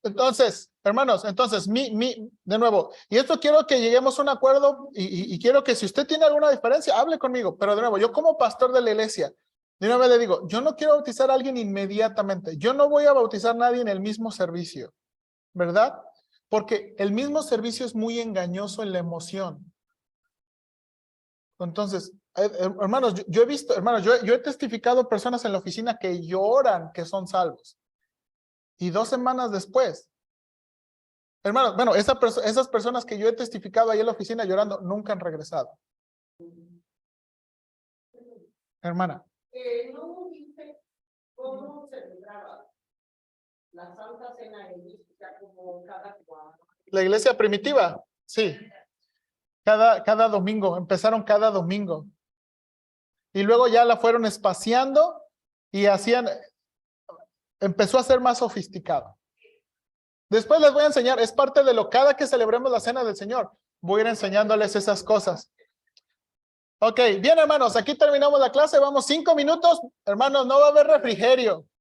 Entonces, hermanos, entonces, de nuevo, y esto quiero que lleguemos a un acuerdo y quiero que si usted tiene alguna diferencia, hable conmigo, pero de nuevo, yo como pastor de la iglesia, de una vez le digo, yo no quiero bautizar a alguien inmediatamente, yo no voy a bautizar a nadie en el mismo servicio, ¿verdad? Porque el mismo servicio es muy engañoso en la emoción. Entonces, hermanos, yo he visto, hermanos, yo he testificado personas en la oficina que lloran que son salvos. Y 2 semanas después, hermanos, bueno, esas personas que yo he testificado ahí en la oficina llorando, nunca han regresado. Hermana. No dice cómo celebraba la Santa Cena en Iglesia como cada cuadro. La iglesia primitiva, sí. Cada domingo, empezaron cada domingo. Y luego ya la fueron espaciando y empezó a ser más sofisticado. Después les voy a enseñar, es parte de cada que celebremos la cena del Señor, voy a ir enseñándoles esas cosas. Ok, bien hermanos, aquí terminamos la clase, vamos 5 minutos. Hermanos, no va a haber refrigerio.